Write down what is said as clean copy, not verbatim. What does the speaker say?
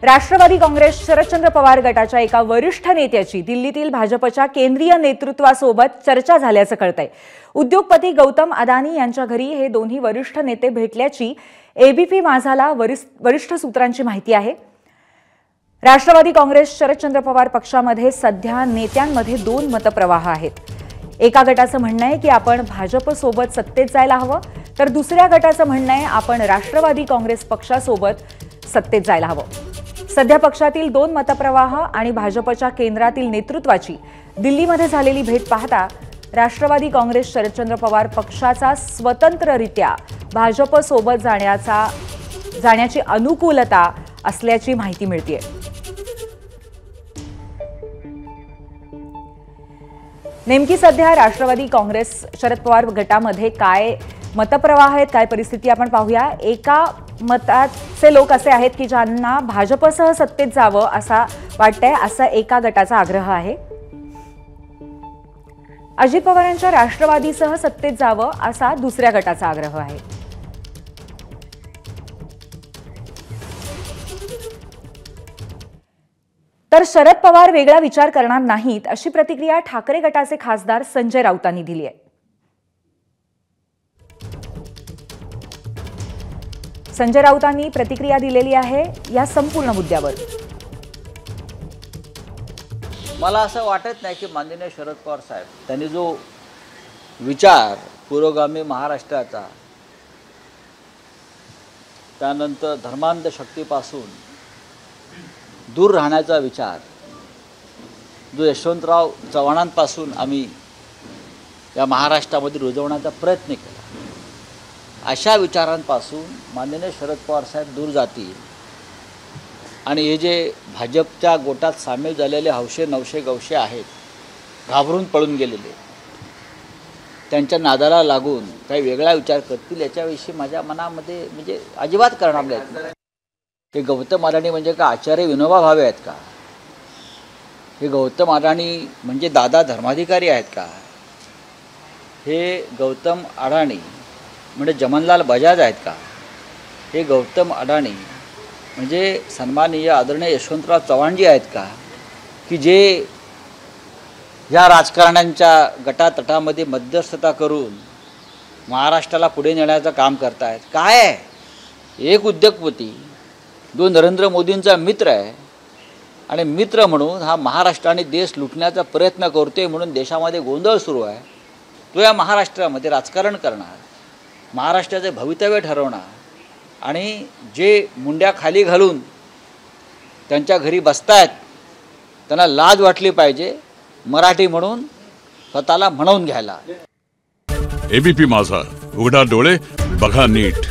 राष्ट्रवादी काँग्रेस शरदचंद्र पवार गटाच्या एका वरिष्ठ नेत्याची दिल्लीतील भाजपच्या केंद्रीय नेतृत्वासोबत चर्चा झाल्याचं कळतंय। उद्योगपती गौतम अदानी यांच्या घरी हे दोन्ही वरिष्ठ नेते भेटल्याची एबीपी माझाला वरिष्ठ सूत्रांची माहिती आहे। राष्ट्रवादी काँग्रेस शरदचंद्र पवार पक्षामध्ये सध्या नेत्यांमध्ये दोन मतप्रवाह आहेत। एका गटाचं म्हणणं आहे की आपण भाजपसोबत सत्तेत जायला हवं, तर दुसऱ्या गटाचं म्हणणं आहे आपण राष्ट्रवादी काँग्रेस पक्षासोबत सत्तेत जायला हवं। सध्या पक्षातील दोन मतप्रवाह आणि भाजपच्या केंद्रातील नेतृत्वाची दिल्लीमध्ये झालेली भेट पाहता राष्ट्रवादी काँग्रेस शरदचंद्र पवार पक्षाचा स्वतंत्ररित्या भाजपसोबत जाण्याची अनुकूलता असल्याची माहिती मिळते। नेमकी सध्या राष्ट्रवादी काँग्रेस शरद पवार गटामध्ये काय मतप्रवाह आहेत, काय परिस्थिती आपण पाहूया। एका मताचे लोक असे आहेत की ज्यांना भाजपसह सत्तेत जावं असा वाटतंय, असा एका गटाचा आग्रह आहे। अजित पवारांच्या राष्ट्रवादीसह सत्तेत जावं असा दुसऱ्या गटाचा आग्रह आहे। तर शरद पवार वेगळा विचार करणार नाहीत अशी प्रतिक्रिया ठाकरे गटाचे खासदार संजय राऊतांनी दिली आहे। संजय राऊतांनी प्रतिक्रिया दिलेली आहे या संपूर्ण मुद्द्यावर। मला असं वाटत नाही की माननीय शरद पवार साहेब त्यांनी जो विचार पुरोगामी महाराष्ट्राचा, त्यानंतर धर्मांध शक्तीपासून दूर राहण्याचा विचार जो यशवंतराव चव्हाणांपासून आम्ही या महाराष्ट्रामध्ये रुजवण्याचा प्रयत्न केला, अशा विचारांपासून माननीय शरद पवार साहेब दूर जातील आणि हे जे भाजपच्या गोटात सामील झालेले हौशे नवशे गवशे आहेत, घाबरून पळून गेलेले, त्यांच्या नादाला लागून काही वेगळा विचार करतील याच्याविषयी माझ्या मनामध्ये म्हणजे अजिबात करणार नाही। हे गौतम अडाणी म्हणजे का आचार्य विनोबा भावे आहेत का? हे गौतम अडाणी म्हणजे दादा धर्माधिकारी आहेत का? हे गौतम अडाणी म्हणजे जमनलाल बजाज आहेत का? हे गौतम अडाणी म्हणजे सन्माननीय आदरणीय यशवंतराव चव्हाणजी आहेत का, की जे या राजकारण्यांच्या गटातटामध्ये मध्यस्थता करून महाराष्ट्राला पुढे नेण्याचं काम करतायत? काय आहे, एक उद्योगपती जो नरेंद्र मोदींचा मित्र आहे आणि मित्र म्हणून हा महाराष्ट्र आणि देश लुटण्याचा प्रयत्न करतोय म्हणून देशामध्ये गोंधळ सुरू आहे। तो या महाराष्ट्रामध्ये राजकारण करणार, महाराष्ट्राचे भवितव्य ठरवणार आणि जे मुंड्या खाली घालून त्यांच्या घरी बसतायत त्यांना लाज वाटली पाहिजे मराठी म्हणून स्वतःला म्हणवून घ्यायला। एबीपी माझा, उघडा डोळे बघा नीट।